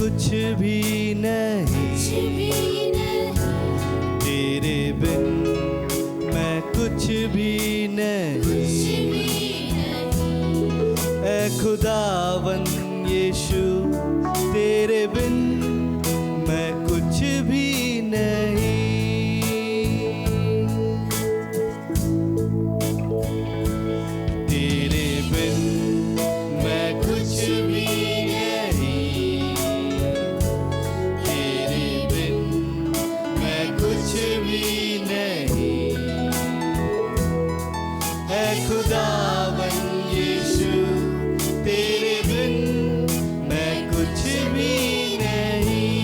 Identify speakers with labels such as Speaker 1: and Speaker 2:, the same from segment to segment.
Speaker 1: कुछ भी नहीं, तेरे बिन मैं कुछ भी नहीं। ऐ खुदावन यीशु, तेरे बिन मैं कुछ भी नहीं। तेरे बिन मैं कुछ भी नहीं, तेरे बिन मैं कुछ भी नहीं। ऐ खुदावन यीशु, तेरे बिन मैं कुछ भी नहीं।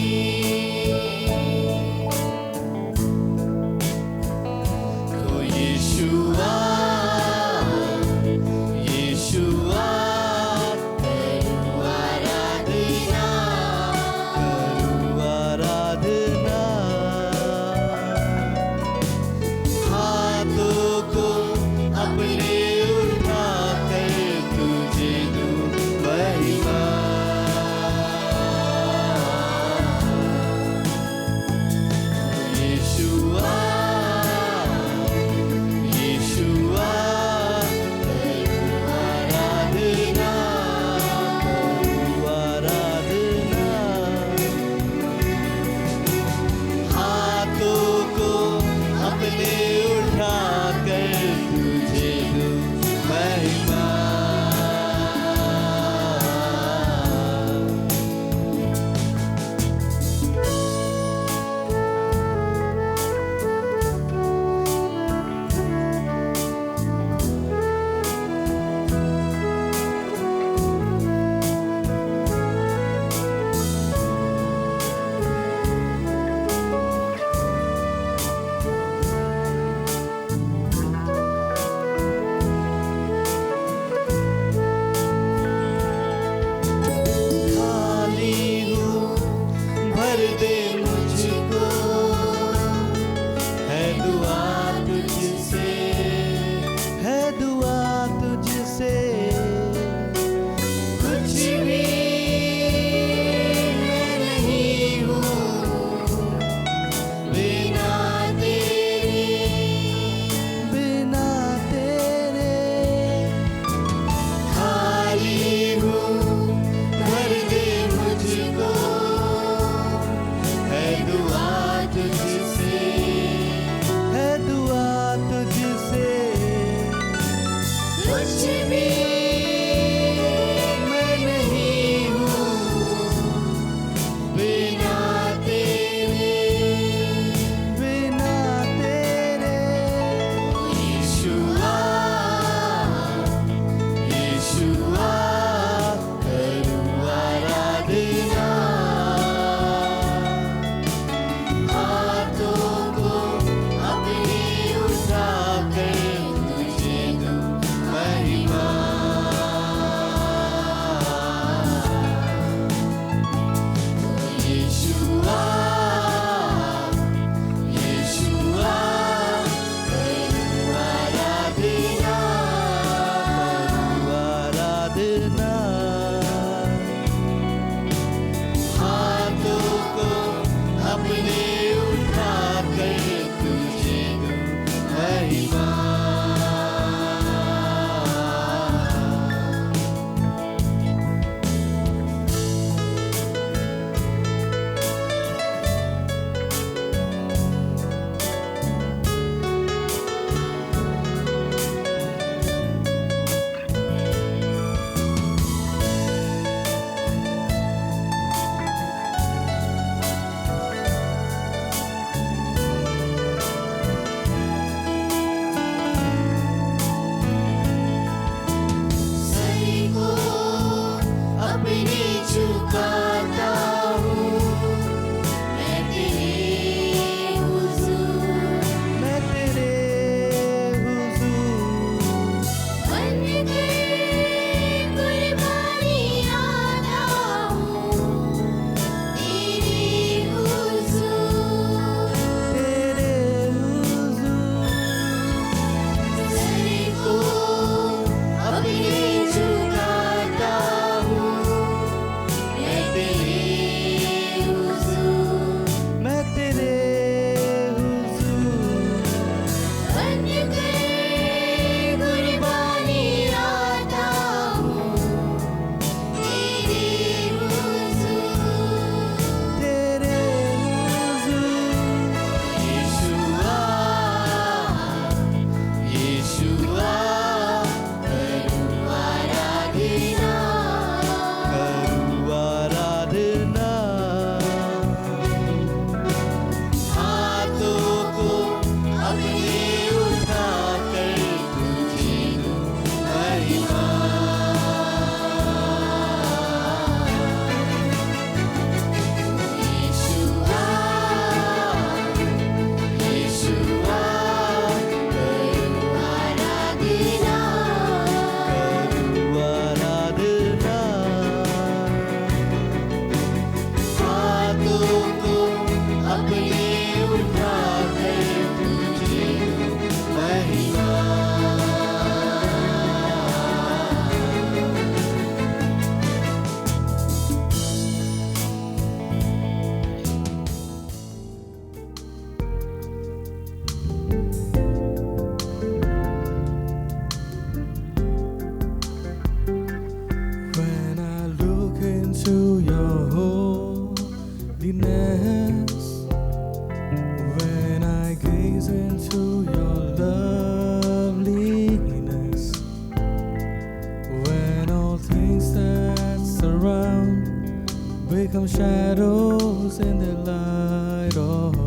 Speaker 2: become shadows in the light of you.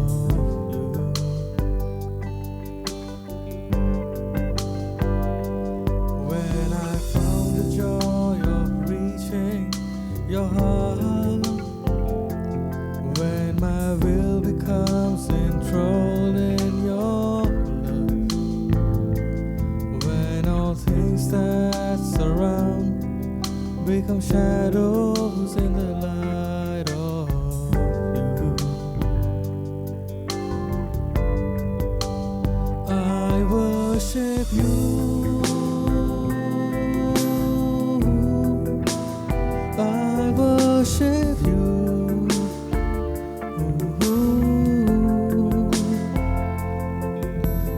Speaker 2: When I found the joy of reaching your heart, when my will becomes enthralled in your love, when all things that surround become shadows in the light of you. I worship you. I worship you.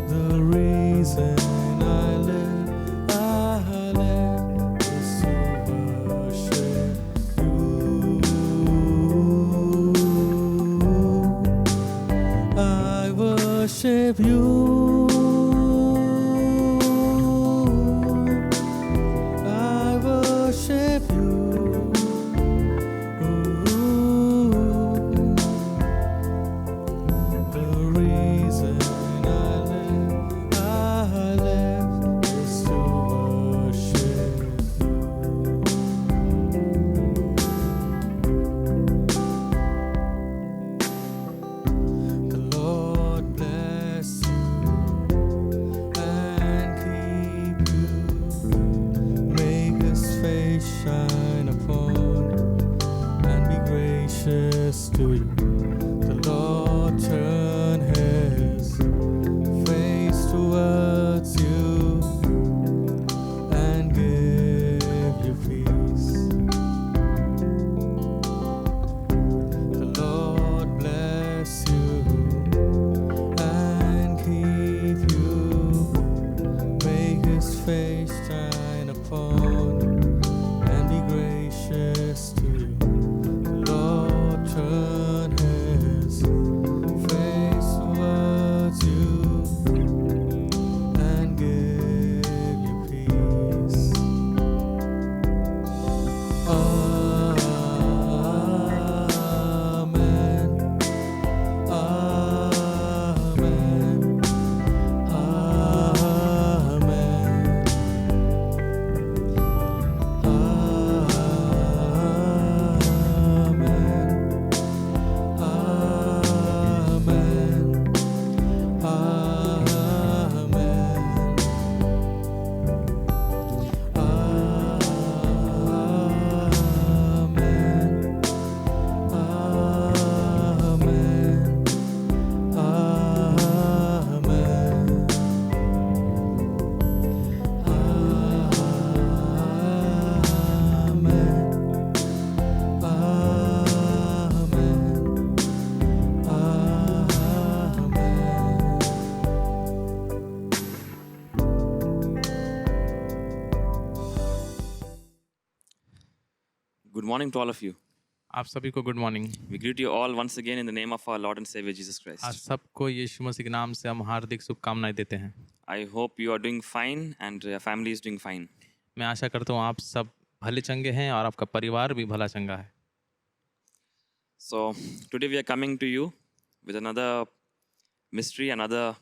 Speaker 2: The reason I live is to worship you. I worship you. I worship you. The reason I live is to worship you. The Lord bless you and keep you. Make His face shine upon you and be gracious to you. The Lord turn His face towards you and give you peace. The Lord bless you and keep you. Make His face shine upon you and be gracious to you. The Lord turn His face towards you and give you peace. Amen. Amen.
Speaker 3: Good morning to all of you.
Speaker 4: आप सभी को good morning.
Speaker 3: We greet you all once again in the name of our Lord and Savior Jesus
Speaker 4: आज
Speaker 3: Christ.
Speaker 4: सबको यीशु मसीह के नाम से हम हार्दिक शुभकामनाएं देते हैं।
Speaker 3: I hope you are doing fine and your family is doing fine.
Speaker 4: मैं आशा करता हूँ आप सब भले चंगे हैं और आपका परिवार भी भला चंगा है।
Speaker 3: So today we are coming to you with another mystery, another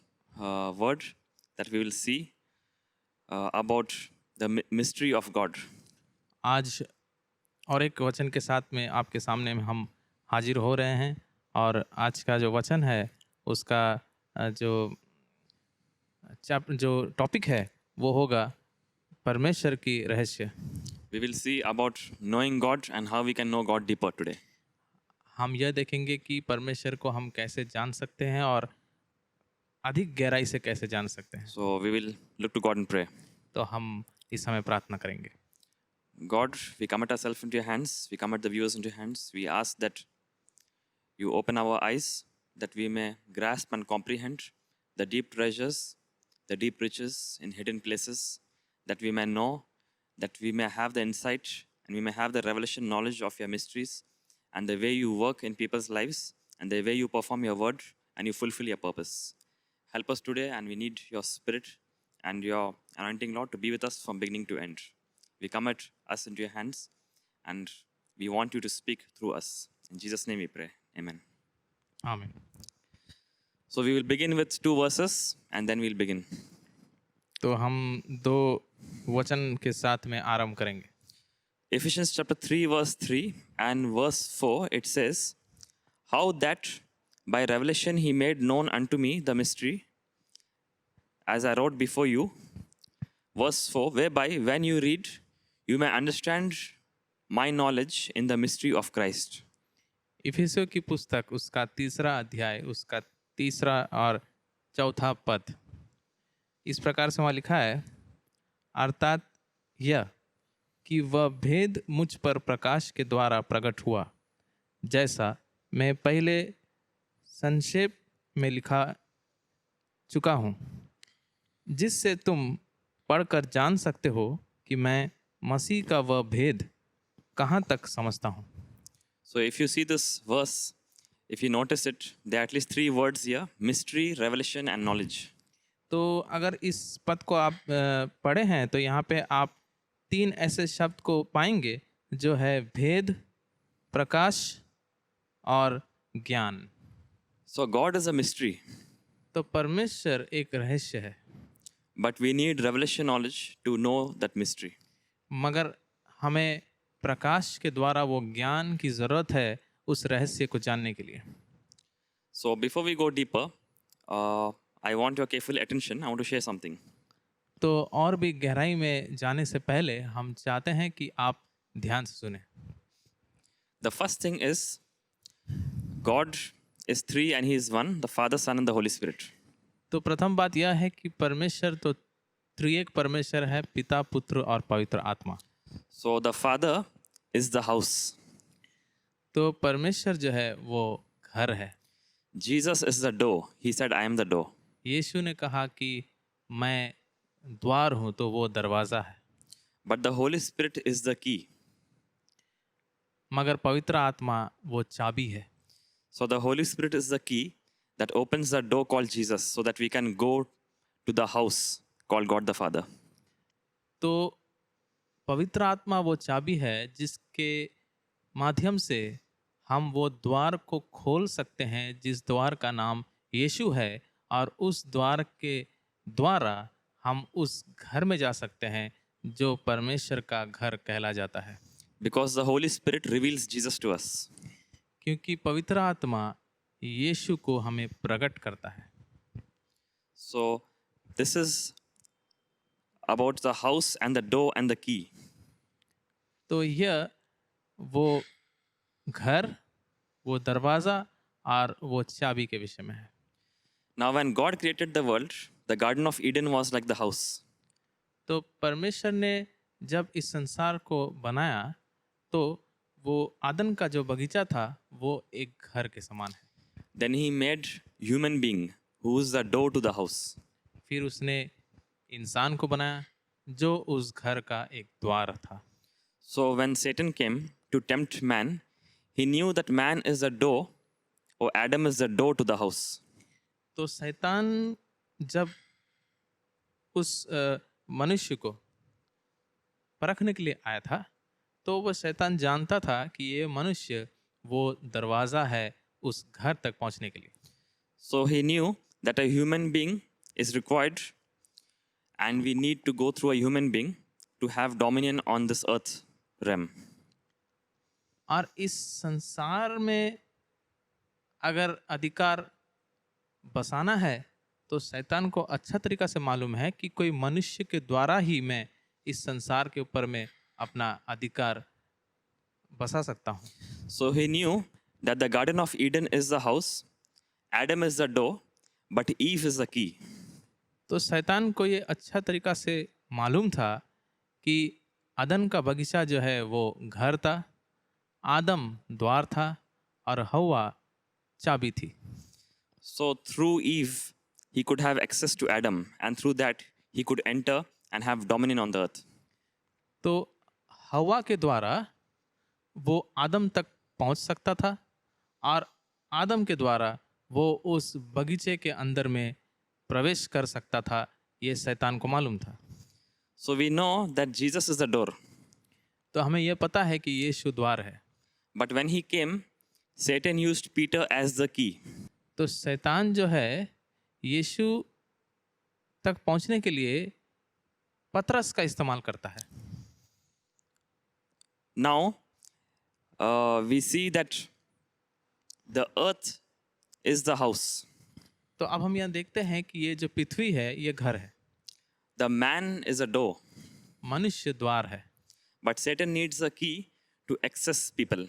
Speaker 3: word that we will see about the mystery of God.
Speaker 4: आज और एक वचन के साथ में आपके सामने में हम हाजिर हो रहे हैं और आज का जो वचन है उसका जो टॉपिक है वो होगा परमेश्वर की रहस्य।
Speaker 3: We will see about knowing God and how we can know God deeper today.
Speaker 4: हम यह देखेंगे कि परमेश्वर को हम कैसे जान सकते हैं और अधिक गहराई से कैसे जान सकते हैं।
Speaker 3: So we will look to God and pray.
Speaker 4: तो हम इस समय प्रार्थना करेंगे।
Speaker 3: God, we commit ourselves into your hands. We commit the viewers into your hands. We ask that you open our eyes, that we may grasp and comprehend the deep treasures, the deep riches in hidden places, that we may know, that we may have the insight, and we may have the revelation knowledge of your mysteries, and the way you work in people's lives, and the way you perform your word, and you fulfill your purpose. Help us today, and we need your spirit and your anointing, Lord, to be with us from beginning to end. We commit us into your hands, and we want you to speak through us. In Jesus' name we pray. Amen.
Speaker 4: आमीन।
Speaker 3: So we will begin with 2 verses and then we'll begin.
Speaker 4: तो हम 2 वचन के साथ में आरंभ करेंगे।
Speaker 3: Ephesians chapter 3 verse 3 and verse 4, it says, how that by revelation he made known unto me the mystery, as I wrote before you. Verse 4, whereby when you read, you may understand my knowledge in the mystery of Christ.
Speaker 4: इफिसियों की पुस्तक उसका 3रा अध्याय उसका 3रा और 4था पद इस प्रकार से वहाँ लिखा है, अर्थात यह कि वह भेद मुझ पर प्रकाश के द्वारा प्रकट हुआ, जैसा मैं पहले संक्षेप में लिखा चुका हूँ, जिससे तुम पढ़कर जान सकते हो कि मैं मसीह का वह भेद कहाँ तक समझता हूँ।
Speaker 3: So if you see this verse, if you notice it, there are at least 3 words here: mystery, revelation and knowledge.
Speaker 4: तो अगर इस पद को आप पढ़े हैं तो यहाँ पे आप 3 ऐसे शब्द को पाएंगे जो है भेद, प्रकाश और ज्ञान।
Speaker 3: So God is a mystery,
Speaker 4: तो परमेश्वर एक रहस्य है,
Speaker 3: but we need revelation knowledge to know that mystery.
Speaker 4: मगर हमें प्रकाश के द्वारा वो ज्ञान की ज़रूरत है उस रहस्य को जानने के लिए।
Speaker 3: So before we go deeper, I want your careful attention. I want to share something.
Speaker 4: तो और भी गहराई में जाने से पहले हम चाहते हैं कि आप ध्यान से सुने।
Speaker 3: The first thing is, God is 3 and He is 1, the Father, Son and the Holy Spirit.
Speaker 4: तो प्रथम बात यह है कि परमेश्वर तो त्रिएक परमेश्वर है, पिता, पुत्र और पवित्र आत्मा।
Speaker 3: So the Father is the house.
Speaker 4: तो परमेश्वर जो है वो घर है।
Speaker 3: Jesus is the door. He said, I am the door.
Speaker 4: यीशु ने कहा कि मैं द्वार हूँ, तो वो दरवाज़ा है।
Speaker 3: But the Holy Spirit is the key.
Speaker 4: मगर पवित्र आत्मा वो चाबी है।
Speaker 3: So the Holy Spirit is the key that opens the door called Jesus so that we can go to the house called God the Father.
Speaker 4: तो पवित्र आत्मा वो चाबी है जिसके माध्यम से हम वो द्वार को खोल सकते हैं जिस द्वार का नाम यीशु है, और उस द्वार के द्वारा हम उस घर में जा सकते हैं जो परमेश्वर का घर कहला जाता है।
Speaker 3: Because the Holy Spirit reveals Jesus to us.
Speaker 4: क्योंकि पवित्र आत्मा यीशु को हमें प्रकट करता है।
Speaker 3: So this is about the house and the door and the key.
Speaker 4: तो यह वो घर, वो दरवाज़ा और वो चाबी के विषय में है।
Speaker 3: Now when God created the world, the Garden of Eden was like the house.
Speaker 4: तो परमेश्वर ने जब इस संसार को बनाया तो वो आदन का जो बगीचा था वो एक घर के समान है।
Speaker 3: Then He made human being who is the door to the house.
Speaker 4: फिर उसने इंसान को बनाया जो उस घर का एक द्वार था।
Speaker 3: So when Satan came to tempt man, he knew that man is the door, or Adam is the door to the house.
Speaker 4: तो शैतान जब उस मनुष्य को परखने के लिए आया था तो वह शैतान जानता था कि ये मनुष्य वो दरवाज़ा है उस घर तक पहुंचने के लिए।
Speaker 3: So he knew that a human being is required and we need to go through a human being to have dominion on this earth realm.
Speaker 4: और इस संसार में अगर अधिकार बसाना है तो शैतान को अच्छा तरीका से मालूम है कि कोई मनुष्य के द्वारा ही मैं इस संसार के ऊपर में अपना अधिकार बसा सकता हूँ।
Speaker 3: So he knew that the Garden of Eden is the house, Adam is the door, but Eve is the key.
Speaker 4: तो शैतान को ये अच्छा तरीका से मालूम था कि अदन का बगीचा जो है वो घर था, आदम द्वार था और हव्वा चाबी थी।
Speaker 3: So through Eve, he could have access to Adam, and through that, he could enter and have dominion on the earth.
Speaker 4: तो हव्वा के द्वारा वो आदम तक पहुंच सकता था और आदम के द्वारा वो उस बगीचे के अंदर में प्रवेश कर सकता था। ये शैतान को मालूम था।
Speaker 3: So we know that Jesus is the door.
Speaker 4: तो हमें यह पता है कि यीशु द्वार है।
Speaker 3: But when he came, Satan used Peter as the key.
Speaker 4: तो शैतान जो है यीशु तक पहुंचने के लिए पतरस का इस्तेमाल करता है.
Speaker 3: Now, we see that the earth is the house.
Speaker 4: तो अब हम यहाँ देखते हैं कि ये जो पृथ्वी है ये घर है,
Speaker 3: The man is a door.
Speaker 4: मनुष्य द्वार है.
Speaker 3: But Satan needs a key to access people.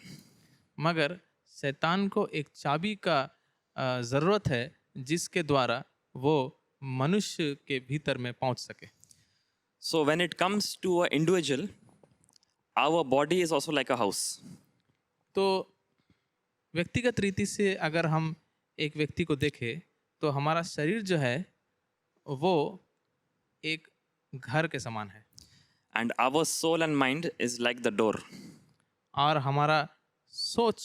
Speaker 4: मगर शैतान को एक चाबी का ज़रूरत है जिसके द्वारा वो मनुष्य के भीतर में पहुंच सके.
Speaker 3: So when it comes to an individual, our body is also like a house.
Speaker 4: तो व्यक्तिगत रीति से अगर हम एक व्यक्ति को देखें तो हमारा शरीर जो है वो एक घर के समान है.
Speaker 3: And our soul and mind is like the door.
Speaker 4: और हमारा सोच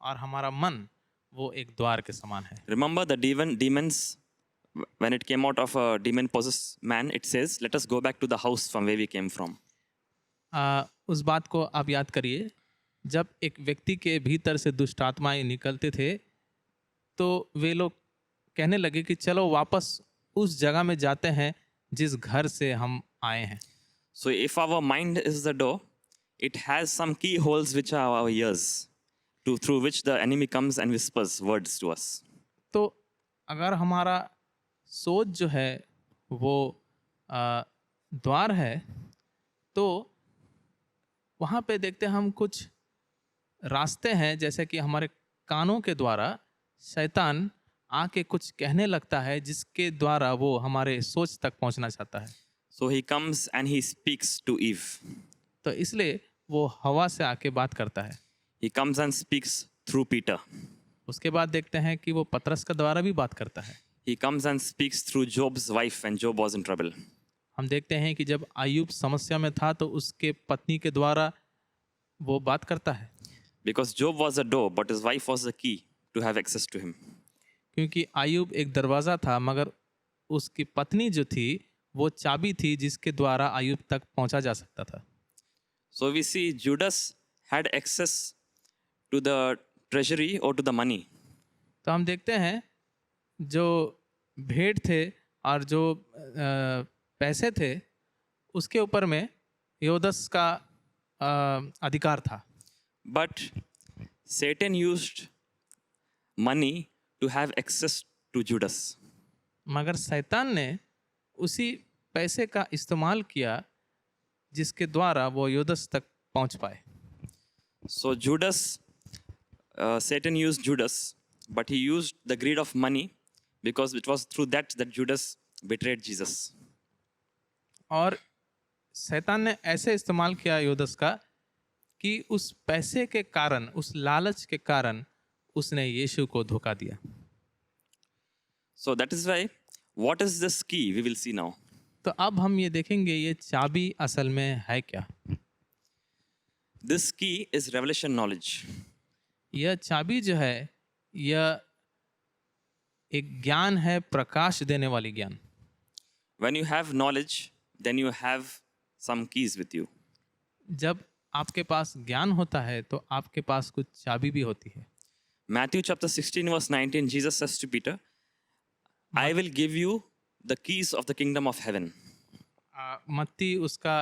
Speaker 4: और हमारा मन वो एक द्वार के समान है.
Speaker 3: Remember the demons, when it came out of a demon-possessed man, it says, let us go back to the house from where we came from.
Speaker 4: उस बात को आप याद करिए, जब एक व्यक्ति के भीतर से दुष्ट आत्माएं निकलते थे तो वे लोग कहने लगे कि चलो वापस उस जगह में जाते हैं जिस घर से हम आए हैं.
Speaker 3: So if our mind is the door, it has some keyholes which are our ears, through which the enemy comes and whispers words to us.
Speaker 4: तो अगर हमारा सोच जो है वो द्वार है तो वहाँ पे देखते हैं हम कुछ रास्ते हैं, जैसे कि हमारे कानों के द्वारा शैतान आके कुछ कहने लगता है जिसके द्वारा वो हमारे सोच तक पहुँचना चाहता है.
Speaker 3: So he comes and he speaks to Eve.
Speaker 4: तो इसलिए वो हवा से आके बात करता है.
Speaker 3: He comes and speaks through Peter.
Speaker 4: उसके बाद देखते हैं कि वो पतरस के द्वारा भी बात करता है.
Speaker 3: He comes and speaks through Job's wife when Job was in trouble.
Speaker 4: हम देखते हैं कि जब अय्यूब समस्या में था तो उसके पत्नी के द्वारा वो बात करता है.
Speaker 3: Because Job was a door, but his wife was the key to have access to him.
Speaker 4: क्योंकि अय्यूब एक दरवाज़ा था मगर उसकी पत्नी जो थी वो चाबी थी जिसके द्वारा अय्यूब तक पहुंचा जा सकता था.
Speaker 3: So we see Judas had access to the treasury or to the money.
Speaker 4: तो हम देखते हैं जो भेंट थे और जो पैसे थे उसके ऊपर में योदस का अधिकार था.
Speaker 3: But Satan used money to have access to Judas.
Speaker 4: मगर शैतान ने उसी पैसे का इस्तेमाल किया जिसके द्वारा वो योदस तक पहुंच पाए.
Speaker 3: So Judas, Satan used Judas, but he used the greed of money because it was through that Judas betrayed Jesus.
Speaker 4: और शैतान ने ऐसे इस्तेमाल किया योदस का कि उस पैसे के कारण, उस लालच के कारण उसने यीशु को धोखा दिया.
Speaker 3: So that is why, what is this key? We will see now.
Speaker 4: तो अब हम ये देखेंगे ये चाबी असल में है क्या.
Speaker 3: This key is revelation knowledge.
Speaker 4: यह चाबी जो है यह एक ज्ञान है, प्रकाश देने वाली ज्ञान.
Speaker 3: When you have knowledge, then you have some keys with you.
Speaker 4: जब आपके पास ज्ञान होता है तो आपके पास कुछ चाबी भी होती है.
Speaker 3: Matthew chapter 16 verse 19, Jesus says to Peter, I will give you the keys of the kingdom of heaven.
Speaker 4: मत्ती उसका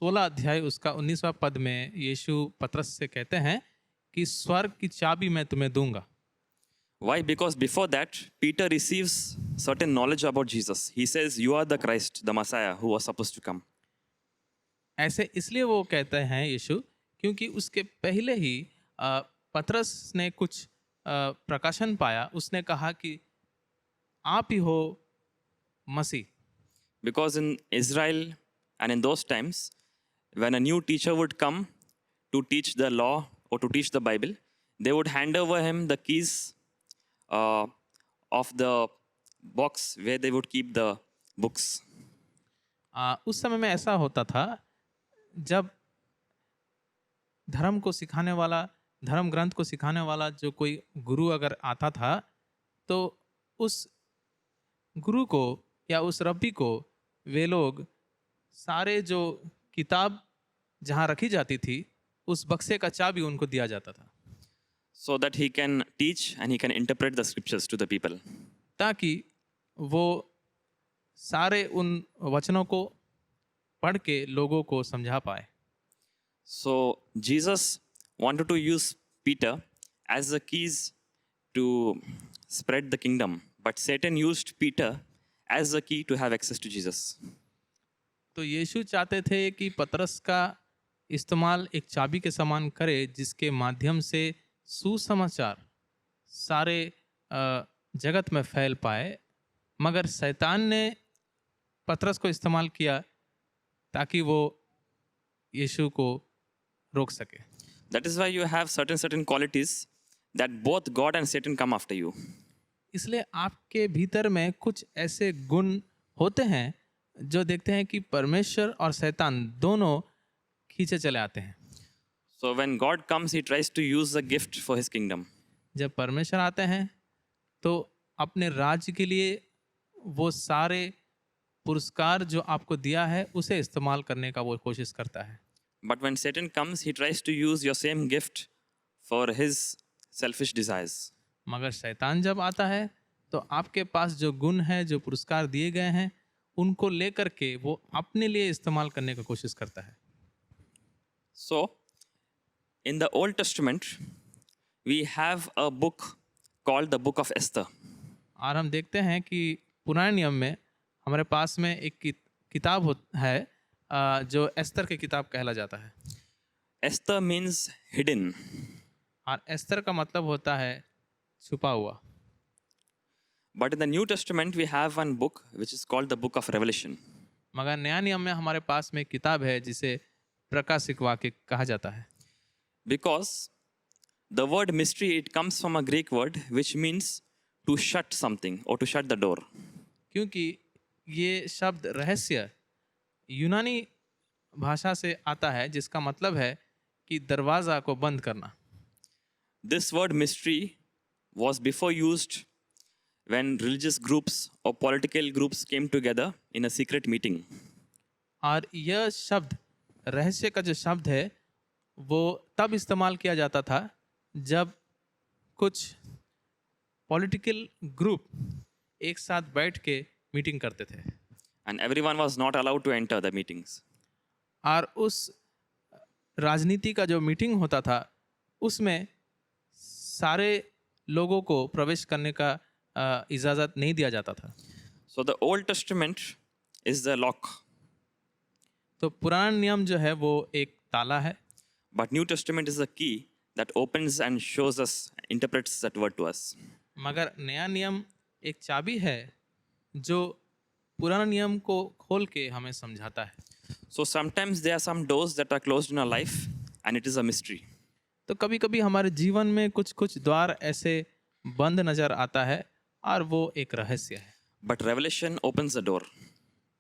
Speaker 4: 16 अध्याय उसका 19वां पद में यीशु पतरस से कहते हैं कि स्वर्ग की चाबी मैं तुम्हें दूंगा.
Speaker 3: Why? Because before that, Peter receives certain knowledge about Jesus. He says, you are the Christ, the Messiah, who was supposed to come.
Speaker 4: ऐसे इसलिए वो कहते हैं यीशु क्योंकि उसके पहले ही पतरस ने कुछ प्रकाशन पाया. उसने कहा कि आप ही हो मसीह.
Speaker 3: Because in Israel and in those times, when a new teacher would come to teach the law or to teach the Bible, they would hand over him the keys of the box where they would keep the books.
Speaker 4: उस समय में ऐसा होता था जब धर्म को सिखाने वाला, धर्म ग्रंथ को सिखाने वाला जो कोई गुरु अगर आता था तो उस गुरु को या उस रब्बी को वे लोग सारे जो किताब जहाँ रखी जाती थी उस बक्से का चाबी उनको दिया जाता था,
Speaker 3: so that he can teach and he can interpret the scriptures to the people.
Speaker 4: ताकि वो सारे उन वचनों को पढ़ के लोगों को समझा पाए।
Speaker 3: So Jesus wanted to use Peter as the keys to spread the kingdom, but Satan used Peter as the key to have access to Jesus.
Speaker 4: तो यीशु चाहते थे कि पतरस का इस्तेमाल एक चाबी के समान करे, जिसके माध्यम से सुसमाचार सारे जगत में फैल पाए, मगर शैतान ने पतरस को इस्तेमाल किया ताकि वो यीशु को रोक सके।
Speaker 3: That is why you have certain qualities that both God and Satan come after you.
Speaker 4: इसलिए आपके भीतर में कुछ ऐसे गुण होते हैं जो देखते हैं कि परमेश्वर और शैतान दोनों खींचे चले आते हैं।
Speaker 3: So when God comes, he tries to use the gift for his kingdom.
Speaker 4: जब परमेश्वर आते हैं तो अपने राज्य के लिए वो सारे पुरस्कार जो आपको दिया है उसे इस्तेमाल करने का वो कोशिश करता है।
Speaker 3: But when Satan comes, he tries to use your same gift for his selfish desires.
Speaker 4: मगर शैतान जब आता है तो आपके पास जो गुण है, जो पुरस्कार दिए गए हैं, उनको लेकर के वो अपने लिए इस्तेमाल करने का कोशिश करता है।
Speaker 3: So in the Old Testament, we have a book called the Book of Esther.
Speaker 4: और हम देखते हैं कि पुराने नियम में हमारे पास में एक किताब है जो एस्तर की किताब कहला जाता है।
Speaker 3: Esther means hidden.
Speaker 4: और एस्तर का मतलब होता है छुपा हुआ।
Speaker 3: But in the New Testament, we have one book which is called the Book of Revelation.
Speaker 4: मगर नया नियम में हमारे पास में एक किताब है जिसे प्रकाशिक वाक्य कहा जाता है।
Speaker 3: Because the word mystery, it comes from a Greek word which means to shut something or to shut the door.
Speaker 4: क्योंकि ये शब्द रहस्य यूनानी भाषा से आता है, जिसका मतलब है कि दरवाज़ा को बंद करना।
Speaker 3: This word mystery was before used when religious groups or political groups came together in a secret meeting.
Speaker 4: और यह शब्द रहस्य का जो शब्द है वो तब इस्तेमाल किया जाता था जब कुछ पॉलिटिकल ग्रुप एक साथ बैठ के मीटिंग करते थे।
Speaker 3: And everyone was not allowed to enter the meetings.
Speaker 4: और उस राजनीति का जो मीटिंग होता था उसमें सारे लोगों को प्रवेश करने का इजाज़त नहीं दिया जाता था।
Speaker 3: So the Old Testament is the lock,
Speaker 4: तो पुराना नियम जो है वो एक ताला है,
Speaker 3: but New Testament is the key that opens and shows us, interprets that word to us.
Speaker 4: मगर नया नियम एक चाबी है जो पुराना नियम को खोल के हमें समझाता है।
Speaker 3: So sometimes there are some doors that are closed in our life and it is a mystery.
Speaker 4: तो कभी कभी हमारे जीवन में कुछ कुछ द्वार ऐसे बंद नज़र आता है और वो एक रहस्य है।
Speaker 3: But Revelation opens the door.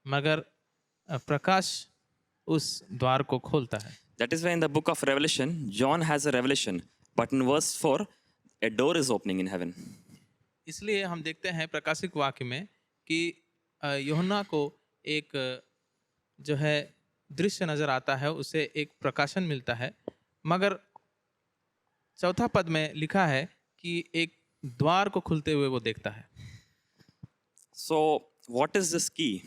Speaker 4: मगर प्रकाश उस द्वार को खोलता है।
Speaker 3: That is why in the book of Revelation, John has a revelation, but in verse 4, a door is opening in heaven.
Speaker 4: इसलिए हम देखते हैं प्रकाशिक वाक्य में कि यूहन्ना को एक जो है दृश्य नज़र आता है, उसे एक प्रकाशन मिलता है, मगर चौथा पद में लिखा है कि एक द्वार को खुलते हुए वो देखता है।
Speaker 3: So what is this key?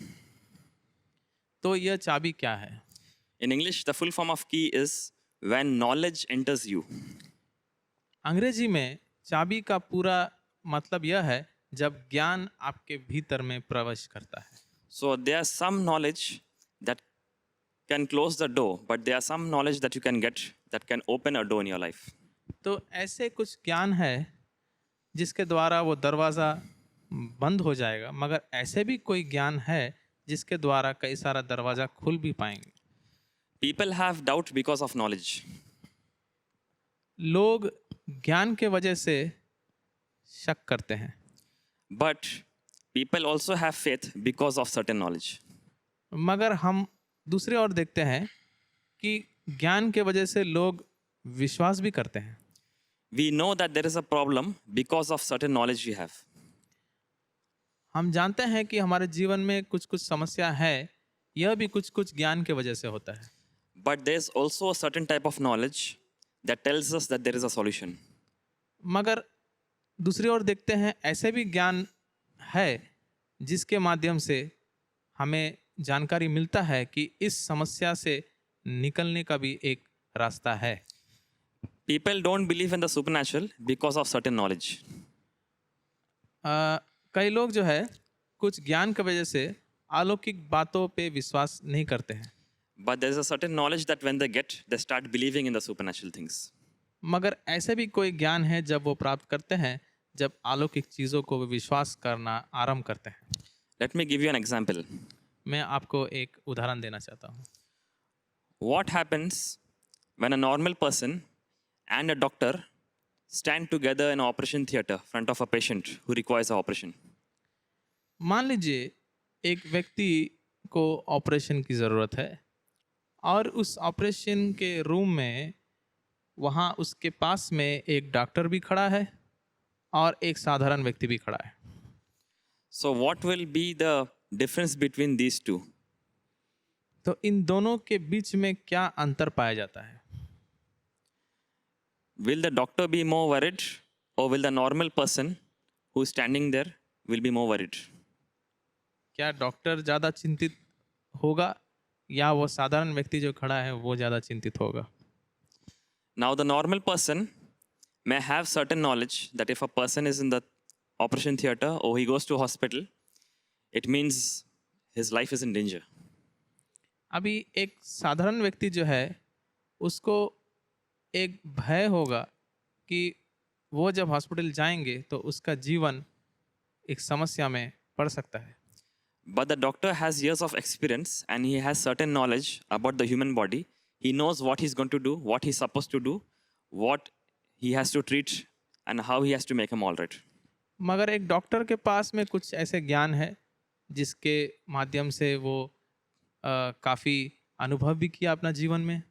Speaker 4: तो यह चाबी क्या है?
Speaker 3: In English, the full form of key is when knowledge enters you.
Speaker 4: अंग्रेजी में चाबी का पूरा मतलब यह है जब ज्ञान आपके भीतर में प्रवेश करता है।
Speaker 3: So there's some knowledge that can close the door, but there's some knowledge that you can get that can open a door in your life.
Speaker 4: तो ऐसे कुछ ज्ञान है जिसके द्वारा वो दरवाज़ा बंद हो जाएगा, मगर ऐसे भी कोई ज्ञान है जिसके द्वारा कई सारा दरवाज़ा खुल भी पाएंगे।
Speaker 3: People have doubt because of knowledge.
Speaker 4: लोग ज्ञान के वजह से शक करते हैं,
Speaker 3: But people also have faith because of certain knowledge.
Speaker 4: मगर हम दूसरी ओर देखते हैं कि ज्ञान के वजह से लोग विश्वास भी करते हैं।
Speaker 3: We know that there is a problem because of certain knowledge we have.
Speaker 4: हम जानते हैं कि हमारे जीवन में कुछ कुछ समस्या है, यह भी कुछ कुछ ज्ञान के वजह से होता है।
Speaker 3: But there's also a certain type of knowledge that tells us that there is a solution.
Speaker 4: मगर दूसरी ओर देखते हैं ऐसे भी ज्ञान है जिसके माध्यम से हमें जानकारी मिलता है कि इस समस्या से निकलने का भी एक रास्ता है।
Speaker 3: People don't believe in the supernatural because of certain knowledge.
Speaker 4: कई लोग जो है कुछ ज्ञान की वजह से अलौकिक बातों पे विश्वास नहीं करते हैं,
Speaker 3: But there's a certain knowledge that when they get, they start believing in the supernatural things.
Speaker 4: मगर ऐसे भी कोई ज्ञान है जब वो प्राप्त करते हैं जब अलौकिक चीज़ों को वे विश्वास करना आरंभ करते हैं।
Speaker 3: Let me give you an example.
Speaker 4: मैं आपको एक उदाहरण देना चाहता हूँ।
Speaker 3: What happens when a normal person and a doctor stand together in an operation theater in front of a patient who requires an operation?
Speaker 4: मान लीजिए एक व्यक्ति को ऑपरेशन की ज़रूरत है और उस ऑपरेशन के रूम में वहाँ उसके पास में एक डॉक्टर भी खड़ा है और एक साधारण व्यक्ति भी खड़ा है।
Speaker 3: So what will be the difference between these two?
Speaker 4: तो इन दोनों के बीच में क्या अंतर पाया जाता है?
Speaker 3: Will the doctor be more worried or will the normal person who's standing there will be more worried?
Speaker 4: क्या डॉक्टर ज़्यादा चिंतित होगा या वो साधारण व्यक्ति जो खड़ा है वो ज़्यादा चिंतित होगा?
Speaker 3: Now the normal person may have certain knowledge that if a person is in the operation theater or he goes to hospital, it means his life is in danger.
Speaker 4: अभी एक साधारण व्यक्ति जो है उसको एक भय होगा कि वो जब हॉस्पिटल जाएंगे तो उसका जीवन एक समस्या में पड़ सकता है।
Speaker 3: But the doctor has years of experience and he has certain knowledge about the human body. He knows what he's going to do, what he's supposed to do, what he has to treat and how he has to make him all right.
Speaker 4: मगर एक doctor के पास में कुछ ऐसे ज्ञान है जिसके माध्यम से वो काफ़ी अनुभव भी किया अपना जीवन में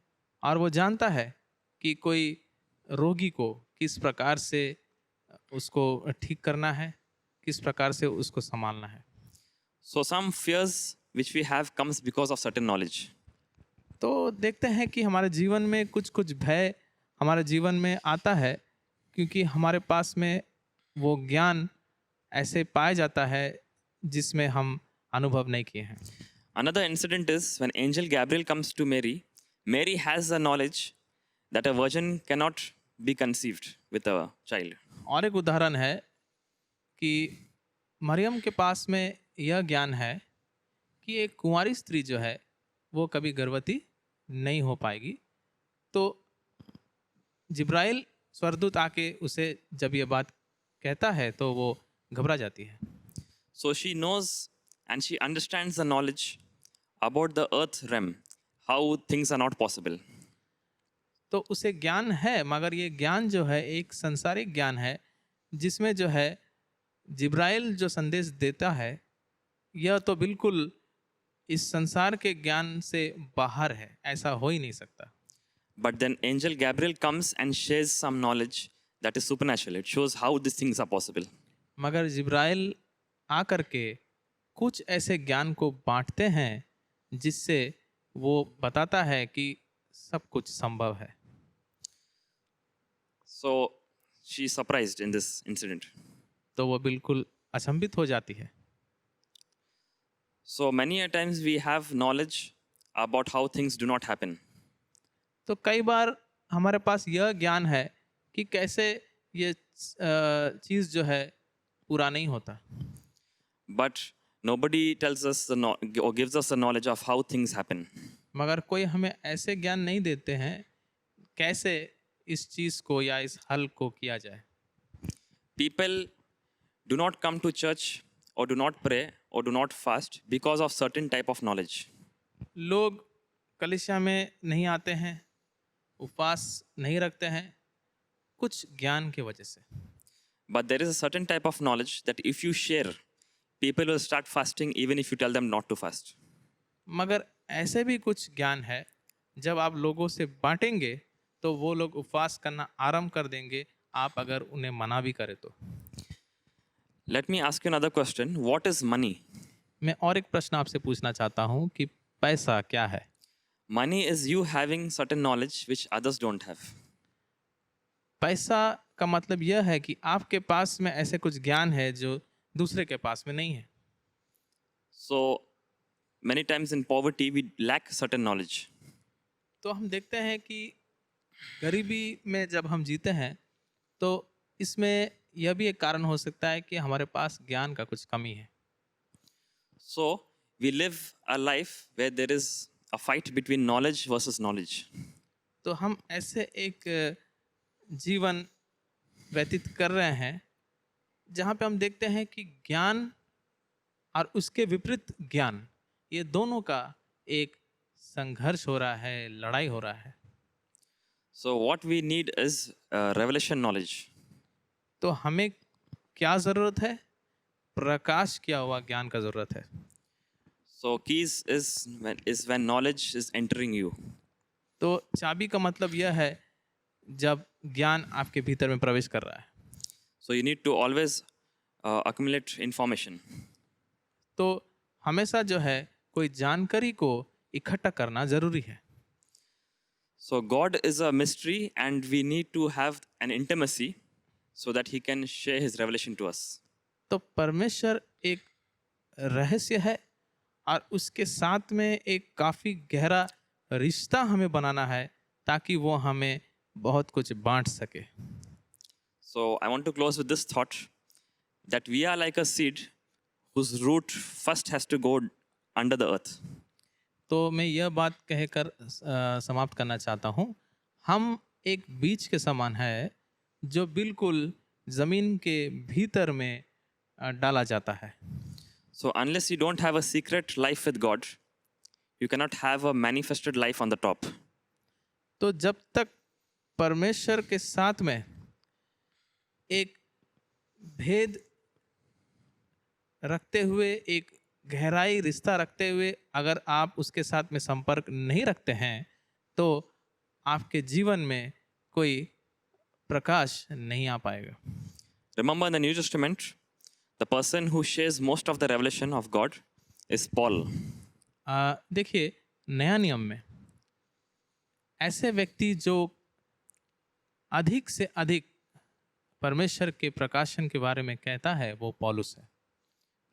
Speaker 4: और वो जानता है कि कोई रोगी को किस प्रकार से उसको ठीक करना है, किस प्रकार से उसको संभालना है।
Speaker 3: So some fears which we have comes because of certain knowledge.
Speaker 4: तो देखते हैं कि हमारे जीवन में कुछ कुछ भय हमारे जीवन में आता है क्योंकि हमारे पास में वो ज्ञान ऐसे पाया जाता है जिसमें हम अनुभव नहीं किए हैं।
Speaker 3: Another incident is when angel Gabriel comes to Mary, Mary has the knowledge that a virgin cannot be conceived with a child.
Speaker 4: और एक उदाहरण है कि मरियम के पास में यह ज्ञान है कि एक कुंवारी स्त्री जो है वो कभी गर्भवती नहीं हो पाएगी। तो जिब्राइल स्वर्गदूत आके उसे जब ये बात कहता है तो वो घबरा जाती है।
Speaker 3: So she knows and she understands the knowledge about the earth realm, how things are not possible.
Speaker 4: तो उसे ज्ञान है मगर ये ज्ञान जो है एक संसारिक ज्ञान है जिसमें जो है जिब्राइल जो संदेश देता है यह तो बिल्कुल इस संसार के ज्ञान से बाहर है, ऐसा हो ही नहीं सकता।
Speaker 3: But then angel Gabriel comes and shares some knowledge that is supernatural. It shows how these things are possible.
Speaker 4: मगर जिब्राइल आकर के कुछ ऐसे ज्ञान को बांटते हैं जिससे वो बताता है कि सब कुछ संभव है।
Speaker 3: So she is surprised in this incident.
Speaker 4: तो वो बिल्कुल अचंभित हो जाती है।
Speaker 3: So many a times we have knowledge about how things do not happen.
Speaker 4: तो कई बार हमारे पास यह ज्ञान है कि कैसे ये चीज़ जो है पूरा नहीं होता,
Speaker 3: But nobody tells us or gives us the knowledge of how things happen.
Speaker 4: मगर कोई हमें ऐसे ज्ञान नहीं देते हैं कैसे इस चीज़ को या इस हल को किया जाए।
Speaker 3: People do not come to church or do not pray or do not fast because of certain type of knowledge.
Speaker 4: लोग कलीसिया में नहीं आते हैं, उपवास नहीं रखते हैं कुछ ज्ञान की वजह से।
Speaker 3: But there is a certain type of knowledge that if you share, people will start fasting even if you tell them not to fast.
Speaker 4: मगर ऐसे भी कुछ ज्ञान है जब आप लोगों से बांटेंगे तो वो लोग उपवास करना आरंभ कर देंगे, आप अगर उन्हें मना भी करें तो।
Speaker 3: Let me ask you another question. What is money?
Speaker 4: मैं और एक प्रश्न आपसे पूछना चाहता हूँ कि पैसा क्या है?
Speaker 3: Money is you having certain knowledge which others don't have.
Speaker 4: पैसा का मतलब यह है कि आपके पास में ऐसे कुछ ज्ञान है जो दूसरे के पास में नहीं है।
Speaker 3: So many times in poverty we lack certain knowledge.
Speaker 4: तो हम देखते हैं कि गरीबी में जब हम जीते हैं तो इसमें यह भी एक कारण हो सकता है कि हमारे पास ज्ञान का कुछ कमी है।
Speaker 3: So we live a life where there is a fight between knowledge versus knowledge.
Speaker 4: तो हम ऐसे एक जीवन व्यतीत कर रहे हैं जहाँ पे हम देखते हैं कि ज्ञान और उसके विपरीत ज्ञान, ये दोनों का एक संघर्ष हो रहा है, लड़ाई हो रहा है।
Speaker 3: So what we need is revelation knowledge.
Speaker 4: तो हमें क्या ज़रूरत है? प्रकाश किया हुआ ज्ञान का ज़रूरत है।
Speaker 3: So keys is when knowledge is entering you.
Speaker 4: तो चाबी का मतलब यह है जब ज्ञान आपके भीतर में प्रवेश कर रहा है।
Speaker 3: So you need to always accumulate information.
Speaker 4: तो हमेशा जो है कोई जानकारी को इकट्ठा करना ज़रूरी है।
Speaker 3: So God is a mystery and we need to have an intimacy so that he can share his revelation to us.
Speaker 4: तो परमेश्वर एक रहस्य है और उसके साथ में एक काफ़ी गहरा रिश्ता हमें बनाना है ताकि वो हमें बहुत कुछ बांट सके।
Speaker 3: So I want to close with this thought that we are like a seed whose root first has to go under the earth.
Speaker 4: तो मैं यह बात कहकर समाप्त करना चाहता हूँ। हम एक बीज के समान है जो बिल्कुल ज़मीन के भीतर में डाला जाता है।
Speaker 3: So unless you don't have a secret life with God, you cannot have a manifested life on the top.
Speaker 4: तो जब तक परमेश्वर के साथ में एक भेद रखते हुए, एक गहराई रिश्ता रखते हुए अगर आप उसके साथ में संपर्क नहीं रखते हैं तो आपके जीवन में कोई प्रकाश नहीं आ पाएगा।
Speaker 3: Remember in the New Testament, the person who shares most of the revelation of God is Paul.
Speaker 4: देखिए, नया नियम में ऐसे व्यक्ति जो अधिक से अधिक परमेश्वर के प्रकाशन के बारे में कहता है वो पौलुस है।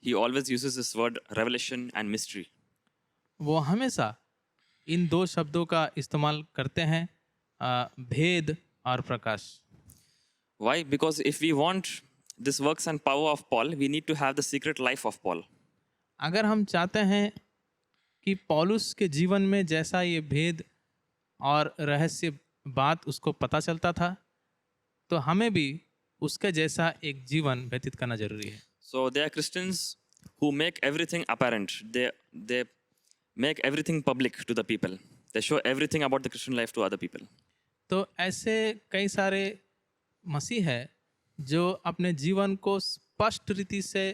Speaker 3: He always uses this word revelation and mystery.
Speaker 4: वो हमेशा इन दो शब्दों का इस्तेमाल करते हैं, भेद और प्रकाश।
Speaker 3: Why? Because if we want this works and power of Paul, we need to have the secret life of Paul.
Speaker 4: अगर हम चाहते हैं कि पौलुस के जीवन में जैसा ये भेद और रहस्य बात उसको पता चलता था तो हमें भी उसके जैसा एक जीवन व्यतीत करना जरूरी है।
Speaker 3: So there are Christians who make everything apparent. They make everything public to the people. They show everything about the Christian life to other people.
Speaker 4: तो ऐसे कई सारे मसीह है जो अपने जीवन को स्पष्ट रीति से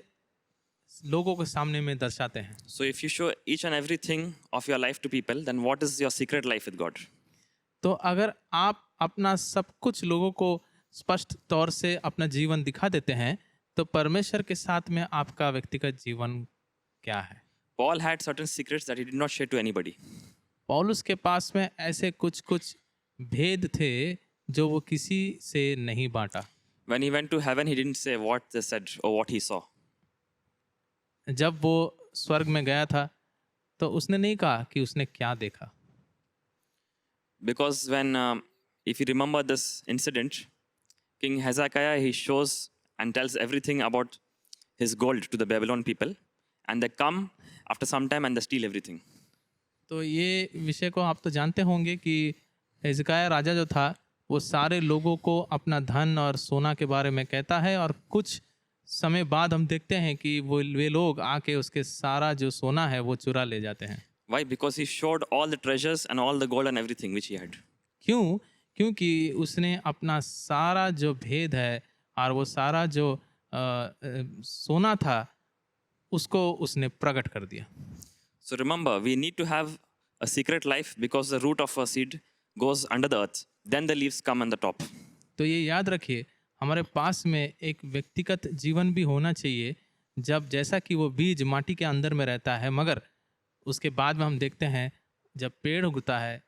Speaker 4: लोगों के सामने में दर्शाते हैं।
Speaker 3: So if you show each and everything of your life to people, then what is your secret life with God?
Speaker 4: तो अगर आप अपना सब कुछ लोगों को स्पष्ट तौर से अपना जीवन दिखा देते हैं तो परमेश्वर के साथ में आपका व्यक्तिगत जीवन क्या है?
Speaker 3: Paul had certain secrets that he did not share to anybody.
Speaker 4: पौलुस के पास में ऐसे कुछ कुछ भेद थे जो वो किसी से नहीं बांटा।
Speaker 3: When he went to heaven, he didn't say what they said or what he saw.
Speaker 4: जब वो स्वर्ग में गया था तो उसने नहीं कहा कि उसने क्या देखा।
Speaker 3: Because when, if you remember this incident, King Hezekiah, he shows and tells everything about his gold to the Babylon people, and they come after some time and they steal everything.
Speaker 4: तो ये विषय को आप तो जानते होंगे कि हिजकिय्याह राजा जो था वो सारे लोगों को अपना धन और सोना के बारे में कहता है और कुछ समय बाद हम देखते हैं कि वे लोग आके उसके सारा जो सोना है वो चुरा ले जाते हैं।
Speaker 3: Why? Because he showed all the treasures and all the gold and everything which he had.
Speaker 4: क्यों? क्योंकि उसने अपना सारा जो भेद है और वो सारा जो सोना था उसको उसने प्रकट कर दिया।
Speaker 3: So remember, we need to have a secret life because the root of a seed goes under the earth. Then the leaves come on the top.
Speaker 4: तो ये याद रखिए, हमारे पास में एक व्यक्तिगत जीवन भी होना चाहिए जब जैसा कि वो बीज माटी के अंदर में रहता है मगर उसके बाद में हम देखते हैं जब पेड़ उगता है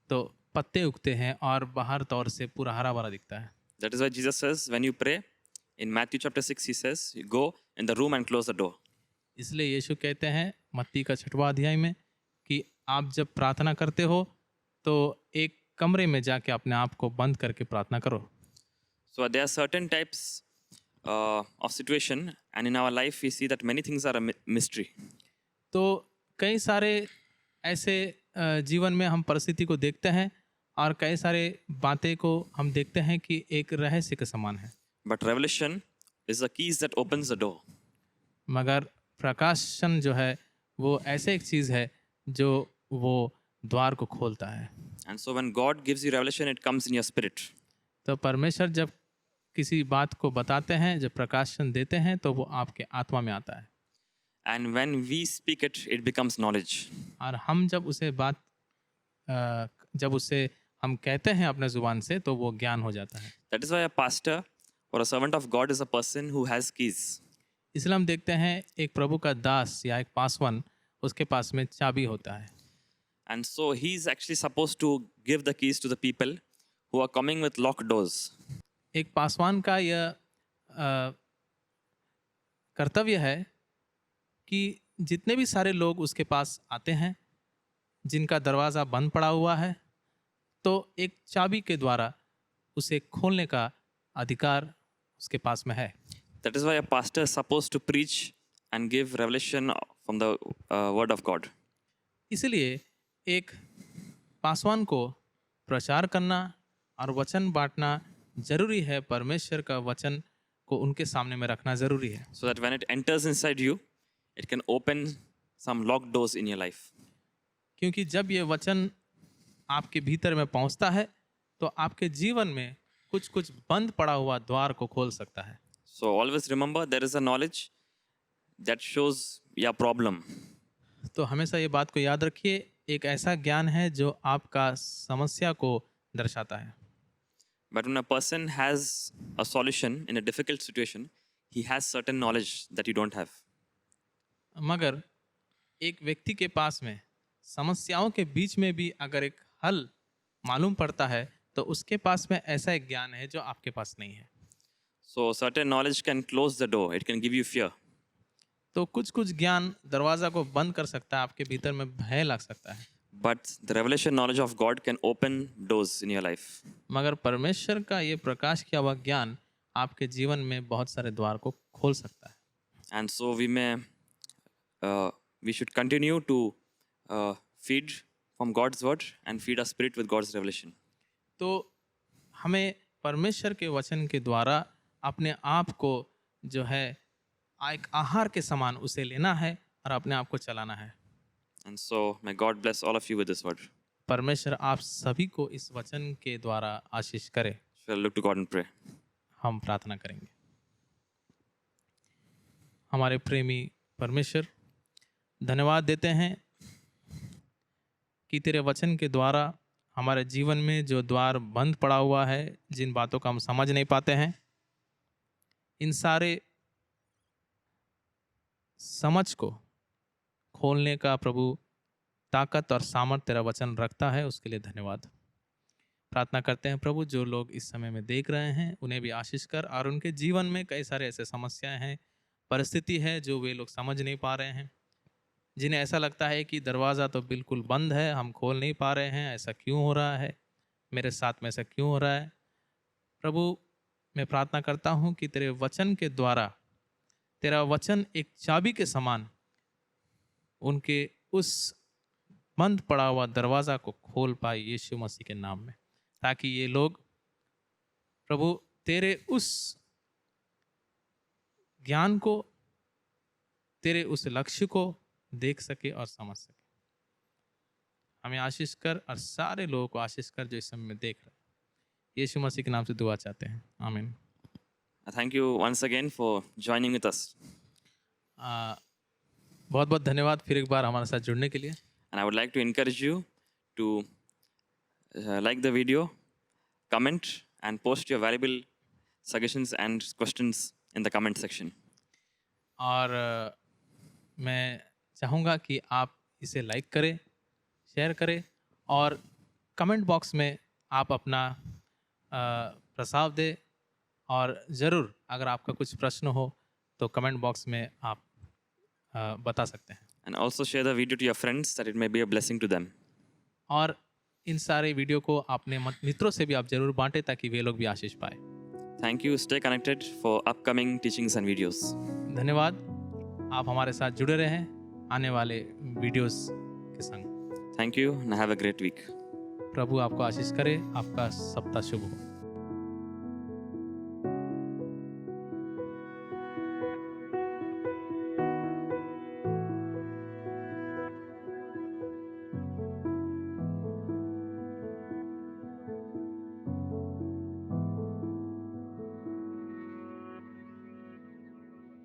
Speaker 4: तो पत्ते उगते हैं और बाहर तौर से पूरा हरा भरा दिखता है।
Speaker 3: That is why Jesus says, when you pray, in Matthew chapter 6, he says, you go in the room and close the door.
Speaker 4: इसलिए यीशु कहते हैं मत्ती का 6वां अध्याय में कि आप जब प्रार्थना करते हो तो एक कमरे में जाके अपने आप को बंद करके प्रार्थना करो।
Speaker 3: So there are certain types of situation, and in our life we see that many things are a mystery.
Speaker 4: तो कई सारे ऐसे जीवन में हम परिस्थिति को देखते हैं और कई सारे बातें को हम देखते हैं कि एक रहस्य के समान है,
Speaker 3: But revelation is the keys that opens the door.
Speaker 4: मगर प्रकाशन जो है वो ऐसे एक चीज़ है जो वो द्वार को खोलता है।
Speaker 3: And so when God gives you revelation, it comes in your spirit.
Speaker 4: तो परमेश्वर जब किसी बात को बताते हैं, जब प्रकाशन देते हैं, तो वो आपके आत्मा में आता है
Speaker 3: And when we speak it, it becomes knowledge.
Speaker 4: और हम जब उसे हम कहते हैं अपने ज़ुबान से तो वो ज्ञान हो जाता है।
Speaker 3: That is why a pastor or a servant of God is a person who has keys.
Speaker 4: इसलिए हम देखते हैं एक प्रभु का दास या एक पासवान, उसके पास में चाबी होता है।
Speaker 3: And so he's actually supposed to give the keys to the people who are coming with locked doors.
Speaker 4: एक पासवान का यह कर्तव्य है कि जितने भी सारे लोग उसके पास आते हैं जिनका दरवाज़ा बंद पड़ा हुआ है, तो एक चाबी के द्वारा उसे खोलने का अधिकार उसके पास में है।
Speaker 3: That is why a pastor is supposed to preach and give revelation from the word of God.
Speaker 4: इसलिए एक पासवान को प्रचार करना और वचन बांटना जरूरी है, परमेश्वर का वचन को उनके सामने में रखना जरूरी है,
Speaker 3: So that when it enters inside you, it can open some locked doors in your life.
Speaker 4: क्योंकि जब ये वचन आपके भीतर में पहुंचता है तो आपके जीवन में कुछ कुछ बंद पड़ा हुआ द्वार को खोल सकता है।
Speaker 3: So always remember, there is a knowledge that shows your problem.
Speaker 4: तो हमेशा ये बात को याद रखिए, एक ऐसा ज्ञान है जो आपका समस्या को दर्शाता है।
Speaker 3: But when a person has a solution in a difficult situation, he has certain knowledge that you don't have.
Speaker 4: मगर एक व्यक्ति के पास में समस्याओं के बीच में भी अगर एक हल मालूम पड़ता है तो उसके पास में ऐसा एक ज्ञान है जो आपके पास नहीं है।
Speaker 3: So certain knowledge can close the door. It can give you fear.
Speaker 4: तो कुछ कुछ ज्ञान दरवाज़ा को बंद कर सकता है, आपके भीतर में भय लग सकता है,
Speaker 3: But the revelation knowledge of God can open doors in your life.
Speaker 4: मगर परमेश्वर का ये प्रकाश किया हुआ ज्ञान आपके जीवन में बहुत सारे द्वार को खोल सकता है।
Speaker 3: And so we should continue to feed from God's word and feed our spirit with God's revelation.
Speaker 4: तो हमें परमेश्वर के वचन के द्वारा अपने आप को जो है एक आहार के समान उसे लेना है और अपने आप को चलाना है।
Speaker 3: And so may God bless all of you with this word.
Speaker 4: परमेश्वर आप सभी को इस वचन के द्वारा आशीष करे।
Speaker 3: Shall look to God and pray.
Speaker 4: हम प्रार्थना करेंगे। हमारे प्रेमी परमेश्वर, धन्यवाद देते हैं कि तेरे वचन के द्वारा हमारे जीवन में जो द्वार बंद पड़ा हुआ है, जिन बातों का हम समझ नहीं पाते हैं, इन सारे समझ को खोलने का प्रभु ताकत और सामर्थ्य तेरा वचन रखता है, उसके लिए धन्यवाद। प्रार्थना करते हैं प्रभु, जो लोग इस समय में देख रहे हैं उन्हें भी आशीष कर, और उनके जीवन में कई सारे ऐसे समस्याएं हैं, परिस्थिति है जो वे लोग समझ नहीं पा रहे हैं, जिन्हें ऐसा लगता है कि दरवाज़ा तो बिल्कुल बंद है, हम खोल नहीं पा रहे हैं, ऐसा क्यों हो रहा है, मेरे साथ में ऐसा क्यों हो रहा है। प्रभु, मैं प्रार्थना करता हूँ कि तेरे वचन के द्वारा तेरा वचन एक चाबी के समान उनके उस बंद पड़ा हुआ दरवाज़ा को खोल पाए यीशु मसीह के नाम में, ताकि ये लोग प्रभु तेरे उस ज्ञान को, तेरे उस लक्ष्य को देख सके और समझ सके। हमें आशीष कर और सारे लोगों को आशीष कर जो इस समय में देख रहे हैं। यीशु मसीह के नाम से दुआ चाहते हैं, आमीन।
Speaker 3: Thank you once again for joining with us.
Speaker 4: बहुत बहुत धन्यवाद फिर एक बार हमारे साथ जुड़ने के लिए।
Speaker 3: And I would like to encourage you to like the video, comment, and post your valuable suggestions and questions in the comment section.
Speaker 4: और मैं चाहूँगा कि आप इसे लाइक करें, शेयर करें और कमेंट बॉक्स में आप अपना प्रस्ताव दें। और ज़रूर अगर आपका कुछ प्रश्न हो तो कमेंट बॉक्स में आप बता सकते हैं।
Speaker 3: And also share the video to your friends that it may be a blessing to them.
Speaker 4: और इन सारे वीडियो को अपने मित्रों से भी आप ज़रूर बांटें ताकि वे लोग भी आशीष पाए।
Speaker 3: Thank you. Stay connected for upcoming teachings and videos.
Speaker 4: धन्यवाद, आप हमारे साथ जुड़े रहें आने वाले वीडियोस के संग।
Speaker 3: Thank you and have a great week.
Speaker 4: प्रभु आपको आशीष करे, आपका सप्ताह शुभ हो।